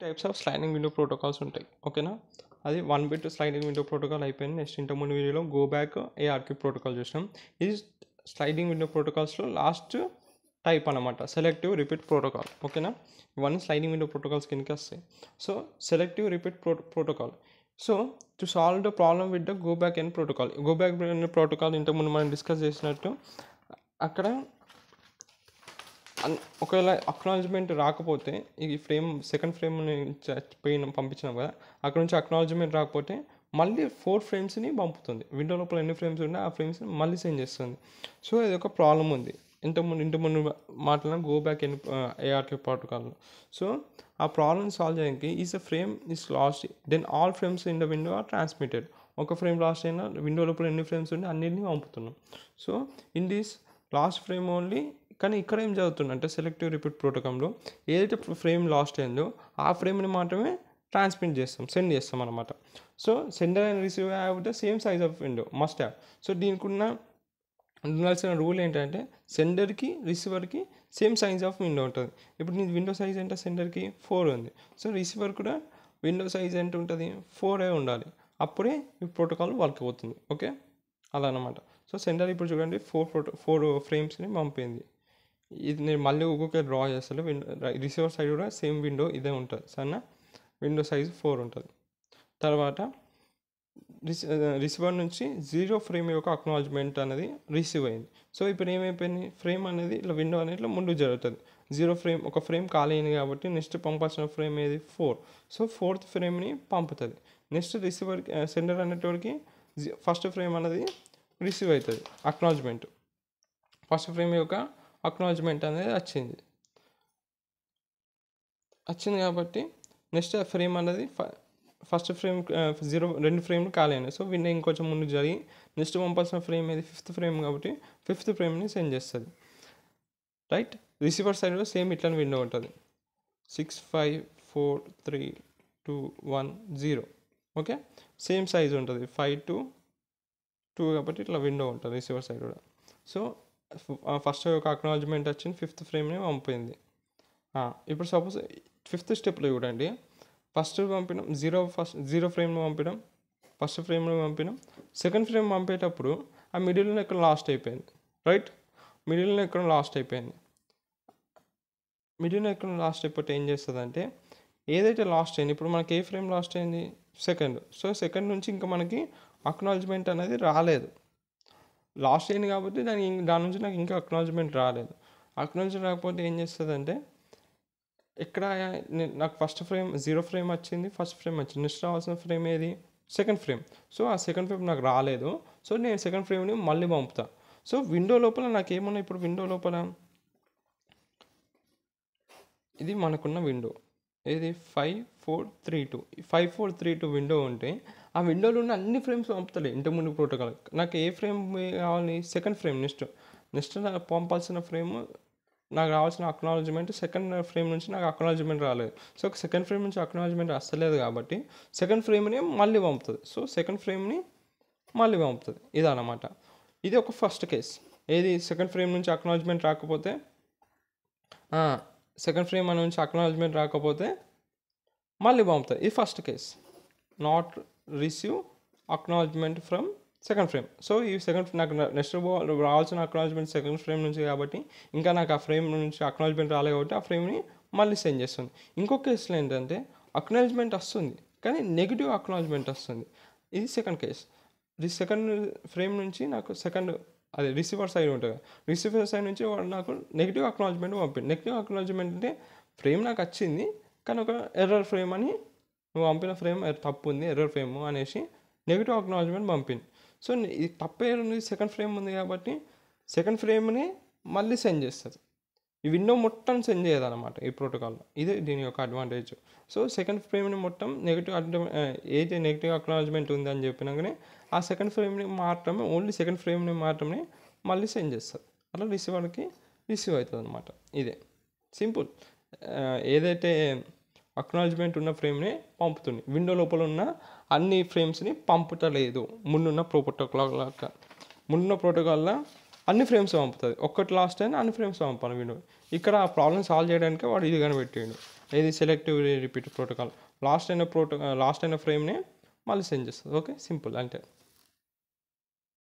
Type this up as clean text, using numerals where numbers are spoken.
Types of sliding window protocols ఉంటాయి. ఓకేనా, అది 1 బిట్ స్లైడింగ్ విండో ప్రోటోకాల్ అయిపోయింది. నెక్స్ట్ ఇంతకుముందు వీడియోలో గో బ్యాక్ ఏఆర్క్యూ ప్రోటోకాల్ చూసినాం. ఇది స్లైడింగ్ విండో ప్రోటోకాల్స్లో లాస్ట్ టైప్ అనమాట, సెలెక్టివ్ రిపీట్ ప్రోటోకాల్. ఓకేనా, ఇవన్నీ స్లైడింగ్ విండో ప్రోటోకాల్స్ కిందకి వస్తాయి. So selective repeat protocol. So to solve the problem with the go back N protocol. Go back N protocol ఇంతకుముందు మనం డిస్కస్ చేసినట్టు అక్కడ ఒకవేళ అక్నాలజ్మెంట్ రాకపోతే ఈ ఫ్రేమ్ సెకండ్ ఫ్రేమ్ని పంపించినాం కదా, అక్కడ నుంచి అక్నాలజ్మెంట్ రాకపోతే మళ్ళీ 4 ఫ్రేమ్స్ని పంపుతుంది. విండో లోపల ఎన్ని ఫ్రేమ్స్ ఉన్నాయి ఆ ఫ్రేమ్స్ని మళ్ళీ సెండ్ చేస్తుంది. సో ఇది ఒక ప్రాబ్లం ఉంది ఇంతకుముందు మాట్లాడిన గో బ్యాక్ ఎన్ ఏఆర్క్యూ ప్రోటోకాల్లో. సో ఆ ప్రాబ్లమ్ సాల్వ్ చేయడానికి is a frame is lost then all frames in the window are transmitted. ఒక ఫ్రేమ్ లాస్ట్ అయినా విండో లోపల ఎన్ని ఫ్రేమ్స్ ఉంటే అన్నింటినీ పంపుతున్నాం. So in this lost frame only. కానీ ఇక్కడ ఏం జరుగుతుందంటే సెలెక్టివ్ రిపీట్ ప్రోటోకాల్లో ఏదైతే ఫ్రేమ్ లాస్ట్ అయిందో ఆ ఫ్రేమ్ని మాత్రమే ట్రాన్స్మిట్ చేస్తాం, సెండ్ చేస్తాం అనమాట. So sender and receiver have the same size of window must have. So దీనికి ఉండాల్సిన రూల్ ఏంటంటే సెండర్కి రిసీవర్కి సేమ్ సైజ్ ఆఫ్ విండో ఉంటుంది. ఇప్పుడు నీ విండో సైజ్ అంటే సెండర్కి 4 ఉంది. సో రిసీవర్ కూడా విండో సైజ్ ఎంత ఉంటుంది, 4 ఉండాలి. అప్పుడే ఈ ప్రోటోకాల్ వర్క్ అవుతుంది. ఓకే, అలా అనమాట. సో సెండర్ ఇప్పుడు చూడండి 4 ఫ్రేమ్స్ని పంపింది. ఇది నేను మళ్ళీ ఒక్కొక్క డ్రా చేస్తాను. రిసీవర్ సైడ్ కూడా సేమ్ విండో ఇదే ఉంటుంది. సన్న విండో సైజ్ 4 ఉంటుంది. తర్వాత రిసీవర్ నుంచి 0 ఫ్రేమ్ యొక్క అక్నాలజ్మెంట్ అనేది రిసీవ్ అయింది. సో ఇప్పుడు ఏమైపోయింది, ఫ్రేమ్ అనేది ఇట్లా విండో అనేది ఇట్లా ముందుకు జరుగుతుంది. 0 ఫ్రేమ్ ఒక ఫ్రేమ్ ఖాళీ అయింది కాబట్టి నెక్స్ట్ పంపాల్సిన ఫ్రేమ్ ఏది 4. సో 4th ఫ్రేమ్ని పంపుతుంది. నెక్స్ట్ రిసీవర్ సెండర్ అనేటోడికి ఫస్ట్ ఫ్రేమ్ అనేది రిసీవ్ అవుతుంది. అక్నాలజ్మెంట్ ఫస్ట్ ఫ్రేమ్ యొక్క అక్నాలజ్మెంట్ అనేది వచ్చింది కాబట్టి నెక్స్ట్ ఫ్రేమ్ అనేది ఫస్ట్ ఫ్రేమ్ 2 ఫ్రేమ్లు ఖాళీ అయినాయి. సో విండో ఇంకొంచెం ముందు జరిగి నెక్స్ట్ పంపాల్సిన ఫ్రేమ్ ఏది 5th ఫ్రేమ్ కాబట్టి 5th ఫ్రేమ్ని సెండ్ చేస్తుంది. రైట్, రిసీవర్ సైడ్లో సేమ్ ఇట్లా విండో ఉంటుంది. 6 5 4 3 2 1 0. ఓకే, సేమ్ సైజ్ ఉంటుంది 5 to 2 కాబట్టి ఇట్లా విండో ఉంటుంది రిసీవర్ సైడ్ కూడా. సో ఫస్ట్ ఒక అక్నాలజ్మెంట్ వచ్చింది, 5th ఫ్రేమ్ని పంపింది. ఇప్పుడు సపోజ్ 5th స్టెప్లో చూడండి, ఫస్ట్ పంపినాం 0 ఫ్రేమ్లో పంపినాం, ఫస్ట్ ఫ్రేమ్లో పంపినాం. సెకండ్ ఫ్రేమ్ పంపేటప్పుడు ఆ మిడిల్లో ఎక్కడ లాస్ట్ అయిపోయింది. రైట్, మిడిల్లో ఎక్కడ లాస్ట్ అయిపోయింది. మిడిల్లో ఎక్కడ లాస్ట్ అయిపోతే ఏం చేస్తుందంటే ఏదైతే లాస్ట్ అయింది, ఇప్పుడు మనకి ఏ ఫ్రేమ్ లాస్ట్ అయింది, సెకండ్. సో సెకండ్ నుంచి ఇంకా మనకి అక్నాలజ్మెంట్ అనేది రాలేదు. లాస్ట్ అయింది కాబట్టి దాని నుంచి నాకు ఇంకా అక్నాలజ్మెంట్ రాలేదు. అక్నాలజ్మెంట్ రాకపోతే ఏం చేస్తుందంటే ఇక్కడ నాకు ఫస్ట్ ఫ్రేమ్ 0 ఫ్రేమ్ వచ్చింది, ఫస్ట్ ఫ్రేమ్ వచ్చింది. నెక్స్ట్ రావాల్సిన ఫ్రేమ్ ఏది, సెకండ్ ఫ్రేమ్. సో ఆ సెకండ్ ఫ్రేమ్ నాకు రాలేదు. సో నేను సెకండ్ ఫ్రేమ్ని మళ్ళీ పంపుతా. సో విండో లోపల నాకు ఏమన్నా, ఇప్పుడు విండో లోపల ఇది మనకున్న విండో ఏది 5 4 3 2. 5 4 3 2 విండో ఉంటే ఆ విండోలో ఉన్న అన్ని ఫ్రేమ్స్ పంపుతలే ఇంతకుముందు ప్రోటోకాల్. నాకు ఏ ఫ్రేమ్ కావాలి, సెకండ్ ఫ్రేమ్. నెక్స్ట్ నాకు పంపాల్సిన ఫ్రేమ్, నాకు రావాల్సిన అక్నాలజ్మెంట్ సెకండ్ ఫ్రేమ్ నుంచి నాకు అక్నాలజ్మెంట్ రాలేదు. సో సెకండ్ ఫ్రేమ్ నుంచి అక్నాలజ్మెంట్ వస్తలేదు కాబట్టి సెకండ్ ఫ్రేమ్ని మళ్ళీ పంపుతుంది. సో సెకండ్ ఫ్రేమ్ని మళ్ళీ పంపుతుంది. ఇదన్నమాట. ఇది ఒక ఫస్ట్ కేస్. ఏది, సెకండ్ ఫ్రేమ్ నుంచి అక్నాలజ్మెంట్ రాకపోతే సెకండ్ ఫ్రేమ్ నుంచి అక్నాలజ్మెంట్ రాకపోతే మళ్ళీ పంపుతుంది. ఇది first case. Not receive acknowledgement from second frame. So ఈ సెకండ్ నాకు నెక్స్ట్ రావాల్సిన అక్నాలజ్మెంట్ సెకండ్ ఫ్రేమ్ నుంచి కాబట్టి ఇంకా నాకు ఆ ఫ్రేమ్ నుంచి అక్నాలజ్మెంట్ రాలేదు కాబట్టి ఆ ఫ్రేమ్ని మళ్ళీ సెండ్ చేస్తుంది. ఇంకొక కేసులో ఏంటంటే అక్నాలజ్మెంట్ వస్తుంది కానీ నెగిటివ్ అక్నాలజ్మెంట్ వస్తుంది. ఇది సెకండ్ కేస్. సెకండ్ ఫ్రేమ్ నుంచి నాకు అదే రిసీవర్ సైడ్ ఉంటుంది. రిసీవర్ సైడ్ నుంచి వాడు నాకు నెగిటివ్ అక్నాలజ్మెంట్ పంపింది. నెగిటివ్ అక్నాలజ్మెంట్ అంటే ఫ్రేమ్ నాకు వచ్చింది కానీ ఒక ఎర్రర్ ఫ్రేమ్ అని, నువ్వు పంపిన ఫ్రేమ్ తప్పు ఉంది, ఎర్రర్ ఫ్రేమ్ అనేసి నెగిటివ్ అక్నాలజ్మెంట్ పంపింది. సో ఇది తప్పే ఉంది, సెకండ్ ఫ్రేమ్ ఉంది కాబట్టి సెకండ్ ఫ్రేమ్ని మళ్ళీ సెండ్ చేస్తుంది. ఈ విండో మొత్తం సెండ్ చేయదన్నమాట ఈ ప్రోటోకాల్లో. ఇది దీని యొక్క అడ్వాంటేజ్. సో సెకండ్ ఫ్రేమ్ని మొత్తం ఏదైతే నెగిటివ్ అక్నాలజ్మెంట్ ఉంది అని చెప్పినాకనే ఆ సెకండ్ ఫ్రేమ్ని మాత్రమే, ఓన్లీ సెకండ్ ఫ్రేమ్ని మాత్రమే మళ్ళీ సెండ్ చేస్తుంది. అలా రిసీవర్కి రిసీవ్ అవుతుంది అనమాట. ఇదే సింపుల్. ఏదైతే అక్నాలజ్మెంట్ ఉన్న ఫ్రేమ్ని పంపుతుంది, విండో లోపల ఉన్న అన్ని ఫ్రేమ్స్ని పంపుతలేదు. ముందున్న ప్రోటోకాల్లో అన్ని ఫ్రేమ్స్ పంపుతుంది. ఒక్కటి లాస్ట్ అయినా అన్ని ఫ్రేమ్స్ పంపాలి విండో. ఇక్కడ ఆ ప్రాబ్లమ్ సాల్వ్ చేయడానికి వాడు ఇది కనిపెట్టిండు. ఇది సెలెక్టివ్ రిపీట్ ప్రోటోకాల్. లాస్ట్ అయిన ఫ్రేమ్ని మళ్ళీ సెండ్ చేస్తుంది. ఓకే, సింపుల్ అంటే.